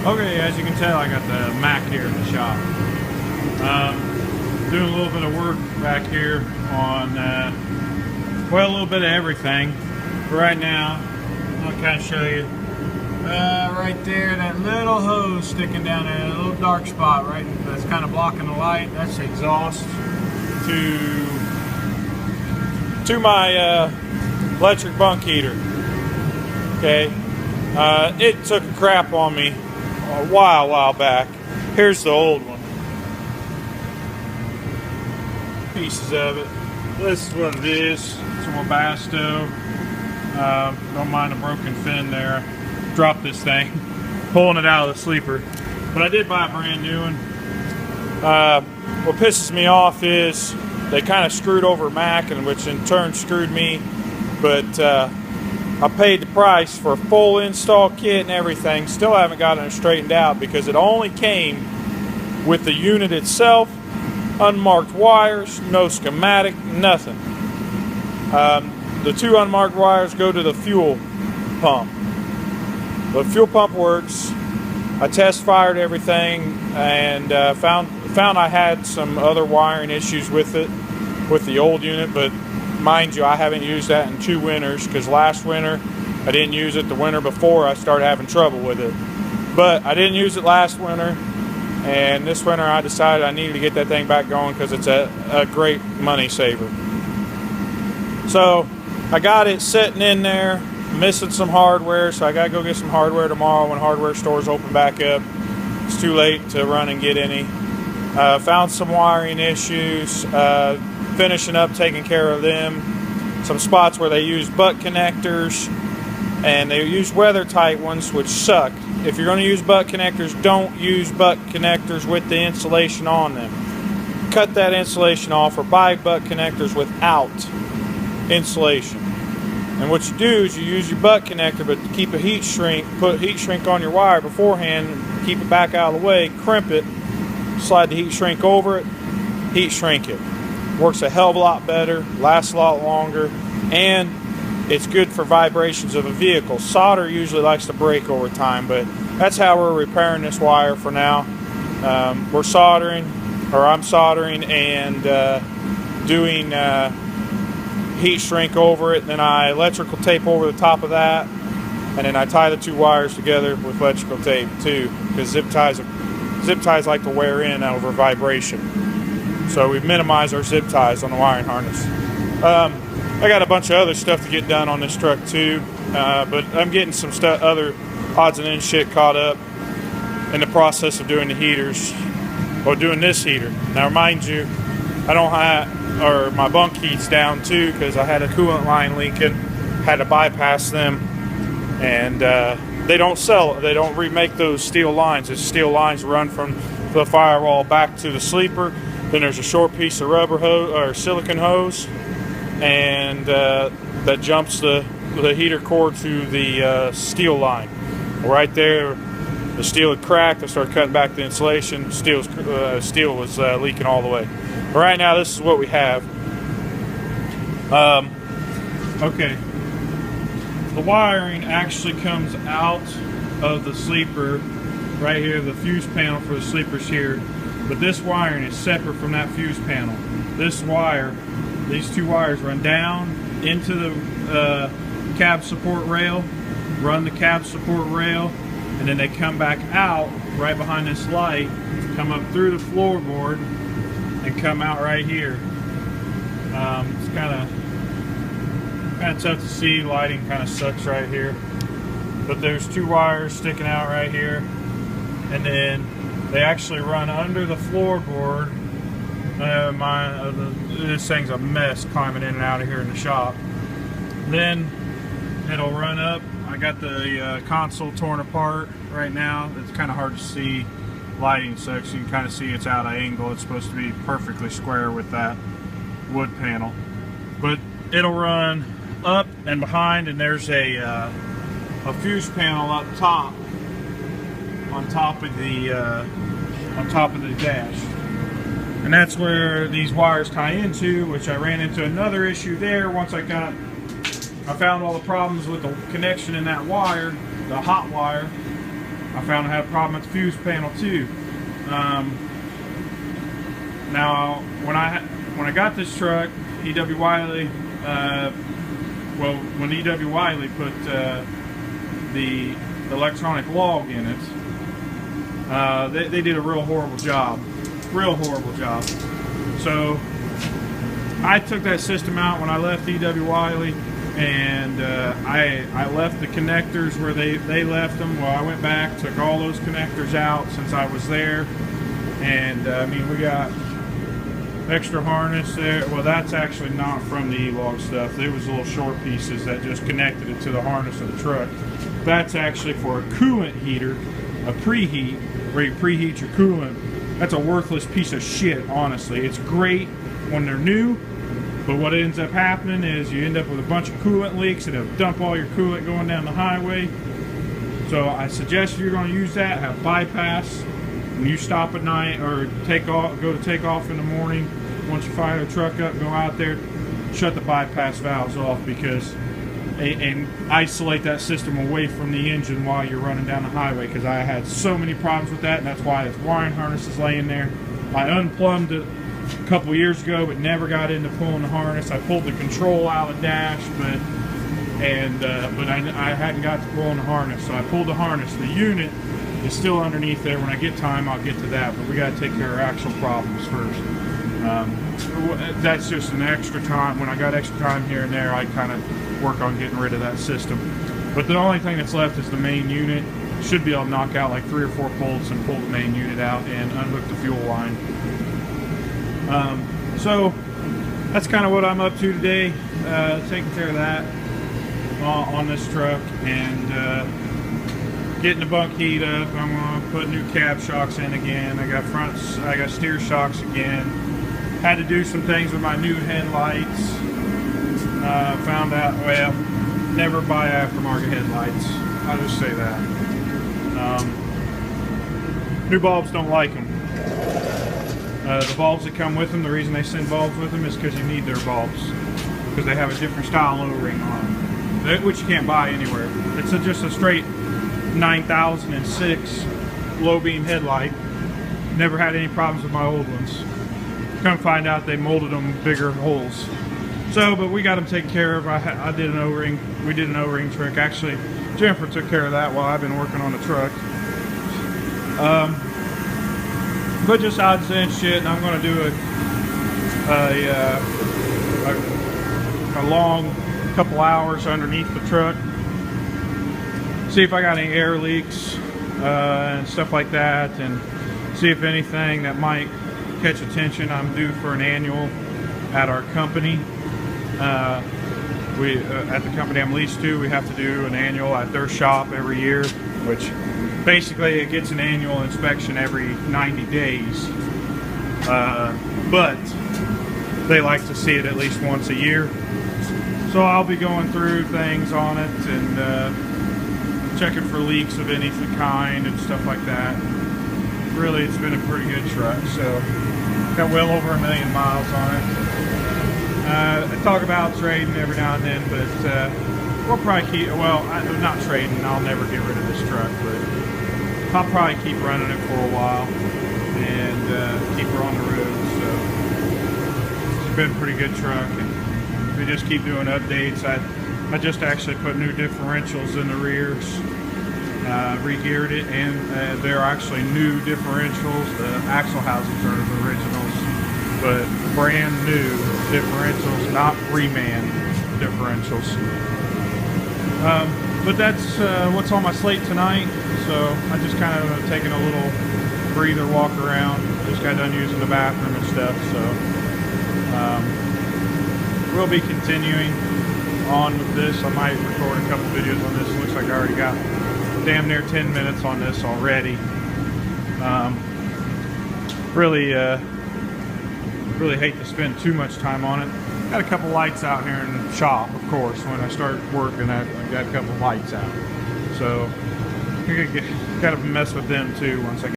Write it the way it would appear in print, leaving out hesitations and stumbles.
Okay, as you can tell, I got the Mack here in the shop. Doing a little bit of work back here on, well, a little bit of everything. But right now, I'll kind of show you. Right there, that little hose sticking down there, a little dark spot, right? That's kind of blocking the light. That's the exhaust to my electric bunk heater. Okay, it took a crap on me a while back. Here's the old one. Pieces of it. This is what it is. It's a Webasto. Don't mind a broken fin there. Dropped this thing, pulling it out of the sleeper. But I did buy a brand new one. What pisses me off is they kind of screwed over Mack, and which in turn screwed me. But I paid the price for a full install kit and everything. Still haven't gotten it straightened out because it only came with the unit itself, unmarked wires, no schematic, nothing. The two unmarked wires go to the fuel pump. The fuel pump works. I test fired everything and found I had some other wiring issues with it, with the old unit, but mind you, I haven't used that in 2 winters because last winter I didn't use it. The winter before I started having trouble with it. But I didn't use it last winter, and this winter I decided I needed to get that thing back going because it's a great money saver. So I got it sitting in there, missing some hardware, so I gotta go get some hardware tomorrow when hardware stores open back up. It's too late to run and get any. Found some wiring issues, finishing up taking care of them. Some spots where they use butt connectors, and they use weather tight ones, which suck. If you're going to use butt connectors, don't use butt connectors with the insulation on them. Cut that insulation off, or buy butt connectors without insulation. And what you do is you use your butt connector, but keep a heat shrink, put heat shrink on your wire beforehand, keep it back out of the way, crimp it, slide the heat shrink over it, heat shrink it. Works a hell of a lot better, lasts a lot longer, and it's good for vibrations of a vehicle. Solder usually likes to break over time, but that's how we're repairing this wire for now. We're soldering, or I'm soldering and doing heat shrink over it, and then I electrical tape over the top of that, and then I tie the 2 wires together with electrical tape too, because zip ties like to wear in over vibration. So we've minimized our zip ties on the wiring harness. I got a bunch of other stuff to get done on this truck too, but I'm getting some other odds and ends shit caught up in the process of doing the heaters, or doing this heater. Now mind you, I don't have, or my bunk heat's down too because I had a coolant line leaking, had to bypass them, and they don't sell, they don't remake those steel lines. It's steel lines run from the firewall back to the sleeper. Then there's a short piece of rubber hose or silicone hose, and that jumps the heater core to the steel line. Right there, the steel had cracked. I started cutting back the insulation. Steel was leaking all the way. But right now, this is what we have. Okay, the wiring actually comes out of the sleeper right here. The fuse panel for the sleeper's here. But this wiring is separate from that fuse panel. This wire, these 2 wires run down into the cab support rail, run the cab support rail, and then they come back out right behind this light, come up through the floorboard, and come out right here. It's kind of tough to see. Lighting kind of sucks right here. But there's 2 wires sticking out right here, and then they actually run under the floorboard. This thing's a mess climbing in and out of here in the shop. Then it'll run up. I got the console torn apart right now. It's kind of hard to see lighting section. You can kind of see it's out of angle. It's supposed to be perfectly square with that wood panel. But it'll run up and behind, and there's a fuse panel up top, on top of the dash, and that's where these wires tie into, which I ran into another issue there. Once I found all the problems with the connection in that wire, the hot wire, I found I had a problem at the fuse panel too. Now, when I got this truck, E.W. Wiley, when E.W. Wiley put the electronic log in it, they did a real horrible job. So I took that system out when I left E.W. Wiley, and I left the connectors where they left them. Well, I went back, took all those connectors out since I was there, and I mean, we got extra harness there. Well, that's actually not from the E-log stuff. There was little short pieces that just connected it to the harness of the truck. That's actually for a coolant heater, a preheat, where you preheat your coolant. That's a worthless piece of shit, honestly. It's great when they're new, but what ends up happening is you end up with a bunch of coolant leaks, and it'll dump all your coolant going down the highway. So I suggest if you're going to use that, have bypass. When you stop at night or go to take off in the morning, once you fire the truck up, go out there, shut the bypass valves off, because and isolate that system away from the engine while you're running down the highway, because I had so many problems with that, and that's why this wiring harness is laying there. I unplumbed it a couple years ago, but never got into pulling the harness. I pulled the control out of the dash, but I hadn't got to pulling the harness, so I pulled the harness. The unit is still underneath there. When I get time, I'll get to that, but we got to take care of actual problems first. That's just an extra time. When I got extra time here and there, I kind of work on getting rid of that system. But the only thing that's left is the main unit. Should be able to knock out like 3 or 4 bolts and pull the main unit out and unhook the fuel line. So that's kind of what I'm up to today, taking care of that on this truck, and getting the bunk heat up. I'm going to put new cab shocks in again. I got steer shocks again. Had to do some things with my new headlights. Found out, well, never buy aftermarket headlights. I'll just say that. New bulbs don't like them. The bulbs that come with them, the reason they send bulbs with them is because you need their bulbs, because they have a different style O-ring on them, which you can't buy anywhere. It's just a straight 9006 low beam headlight. Never had any problems with my old ones. Come find out they molded them bigger holes. So, but we got them taken care of. I did an O-ring. We did an O-ring trick. Actually, Jennifer took care of that while I've been working on the truck. But just odds and shit. And I'm going to do a long couple hours underneath the truck. See if I got any air leaks and stuff like that, and see if anything that might catch attention. I'm due for an annual at our company. At the company I'm leased to, we have to do an annual at their shop every year, which basically it gets an annual inspection every 90 days. But they like to see it at least once a year. So I'll be going through things on it and checking for leaks of any kind and stuff like that. Really, it's been a pretty good truck, so got well over 1 million miles on it. I talk about trading every now and then, but we'll probably keep, well, not trading, I'll never get rid of this truck, but I'll probably keep running it for a while and keep her on the road. So it's been a pretty good truck, and we just keep doing updates. I just actually put new differentials in the rears, re-geared it, and they're actually new differentials. The axle housings are the originals, but brand new differentials, not reman differentials. But that's what's on my slate tonight. So I just kind of taking a little breather, walk around. Just got done using the bathroom and stuff. So we'll be continuing on with this. I might record a couple videos on this. It looks like I already got damn near 10 minutes on this already. Really hate to spend too much time on it. Got a couple lights out here in the shop, of course. When I start working, I got a couple lights out. So I gotta mess with them too once I get